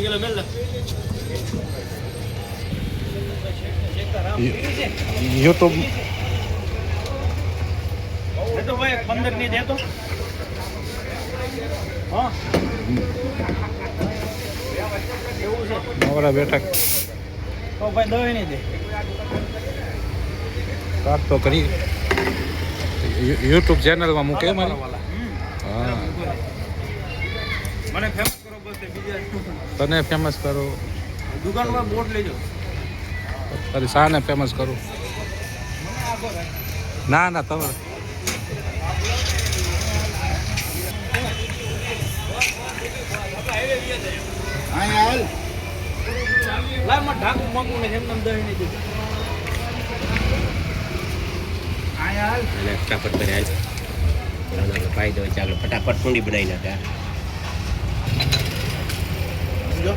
kilo મેલ YouTube તો ભાઈ 15 ની દે તો હા એવું છે નવરા બેઠક તો ભાઈ 10 ની દે વાત તો કરી યુટ્યુબ ચેનલમાં મૂકે મારી હા મને ફેમસ કરો બસ બીજા તને ફેમસ કરો દુકાનમાં બોટ લેજો તારી શાને ફેમસ કરું ના ના તમે લાવ માં ઢાકું માંગું ને એમ નામ 10 ની દે ફટાફટ કરે હાલ પાઈ દો ચાલો ફટાફટ કુંડી બનાવી નાખે જો